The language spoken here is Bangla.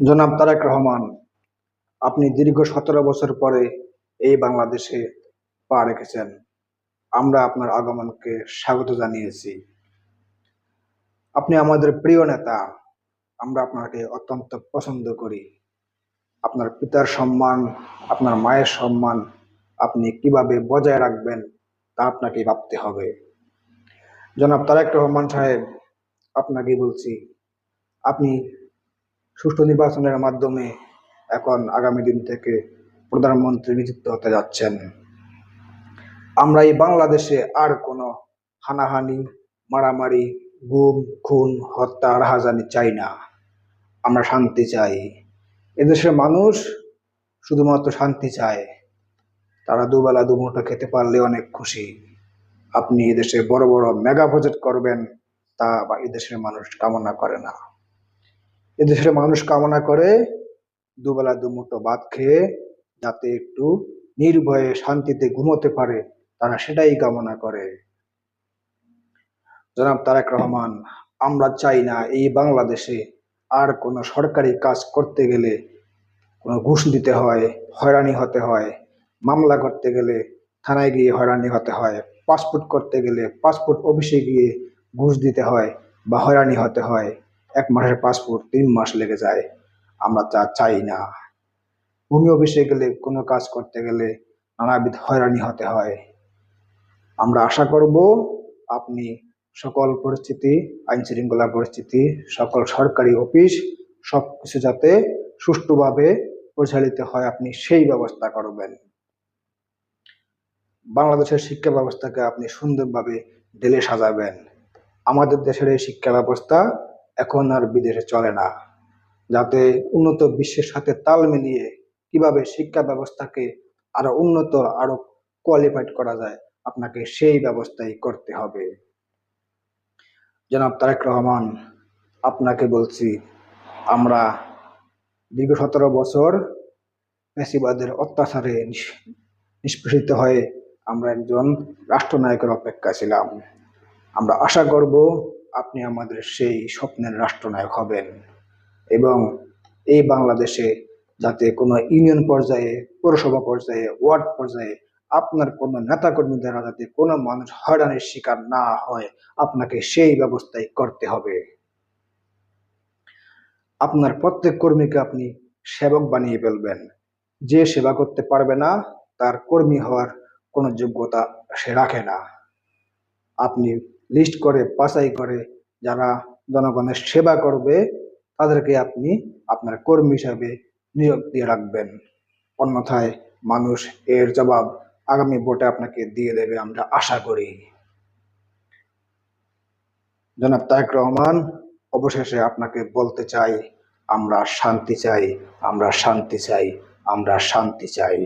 জনাব তারেক রহমান, আপনি দীর্ঘ 17 বছর পরে এই বাংলাদেশে পা রেখেছেন। আমরা আপনার আগমনকে স্বাগত জানিয়েছি। আপনি আমাদের প্রিয় নেতা। আমরা আপনাকে অত্যন্ত পছন্দ করি। আপনার পিতার সম্মান, আপনার মায়ের সম্মান আপনি কিভাবে বজায় রাখবেন তা আপনাকে ভাবতে হবে। জনাব তারেক রহমান সাহেব, আপনাকে বলছি, আপনি সুষ্ঠু নির্বাচনের মাধ্যমে এখন আগামী দিন থেকে প্রধানমন্ত্রী নিযুক্ত হতে যাচ্ছেন। আমরা এই বাংলাদেশে আর কোনো হানাহানি, মারামারি, গুম, খুন, হত্যা, রাহাজানি চাই না। আমরা শান্তি চাই। এদেশের মানুষ শুধুমাত্র শান্তি চায়। তারা দুবেলা দুমুঠো খেতে পারলে অনেক খুশি। আপনি এদেশে বড় বড় মেগা প্রজেক্ট করবেন, তা বা এদেশের মানুষ কামনা করে না। এদেশের মানুষ কামনা করে দুবেলা দুমুঠো ভাত খেয়ে যাতে একটু নির্ভয়ে শান্তিতে ঘুমোতে পারে, তারা সেটাই কামনা করে। জনাব তারেক রহমান, আমরা চাই না এই বাংলাদেশে আর কোনো সরকারি কাজ করতে গেলে কোনো ঘুষ দিতে হয়, হয়রানি হতে হয়, মামলা করতে গেলে থানায় গিয়ে হয়রানি হতে হয়, পাসপোর্ট করতে গেলে পাসপোর্ট অফিসে গিয়ে ঘুষ দিতে হয় বা হয়রানি হতে হয়। 1 মাসের পাসপোর্ট 3 মাস লেগে যায়। আমরা তা চাই না। ভূমি অফিসে গেলে কোনো কাজ করতে গেলে নানাবিধ হয়রানি হতে হয়। আমরা আশা করব আপনি সকল পরিস্থিতি, আইন শৃঙ্খলা পরিস্থিতি, সকল সরকারি অফিস সবকিছু যাতে সুষ্ঠুভাবে পরিচালিত হয়, আপনি সেই ব্যবস্থা করবেন। বাংলাদেশের শিক্ষা ব্যবস্থাকে আপনি সুন্দরভাবে ঢেলে সাজাবেন। আমাদের দেশের এই শিক্ষা ব্যবস্থা এখন আর বিদেশে চলে না। যাতে উন্নত বিশ্বের সাথে তাল মিলিয়ে কিভাবে শিক্ষা ব্যবস্থাকে আরো উন্নত, আরো কোয়ালিফাইড করা যায়, আপনাকে সেই ব্যবস্থাই করতে হবে। জনাব তারেক রহমান, আপনাকে বলছি, আমরা দীর্ঘ 17 বছর ফ্যাসিবাদের অত্যাচারে নিষ্পেষিত হয়ে আমরা একজন রাষ্ট্রনায়কের অপেক্ষা ছিলাম। আমরা আশা করব আপনি আমাদের সেই স্বপ্নের রাষ্ট্রনায়ক হবেন এবং এই বাংলাদেশে যাতে কোনো ইউনিয়ন পর্যায়ে, পৌরসভা পর্যায়ে, ওয়ার্ড পর্যায়ে আপনার কোনো নেতাকর্মী দ্বারা যাতে কোনো মানুষ হয়রানির শিকার না হয়, আপনাকে সেই ব্যবস্থাই করতে হবে। আপনার প্রত্যেক কর্মীকে আপনি সেবক বানিয়ে ফেলবেন। যে সেবা করতে পারবে না, তার কর্মী হওয়ার কোনো যোগ্যতা সে রাখে না। আপনি লিস্ট করে বাছাই করে যারা জনগণের সেবা করবে তাদেরকে আপনি আপনার কর্মী হিসাবে নিয়োগ দিয়ে রাখবেন। অন্যথায় মানুষ এর জবাব আগামী ভোটে আপনাকে দিয়ে দেবে, আমরা আশা করি। জনাব তারেক রহমান, অবশেষে আপনাকে বলতে চাই, আমরা শান্তি চাই, আমরা শান্তি চাই, আমরা শান্তি চাই।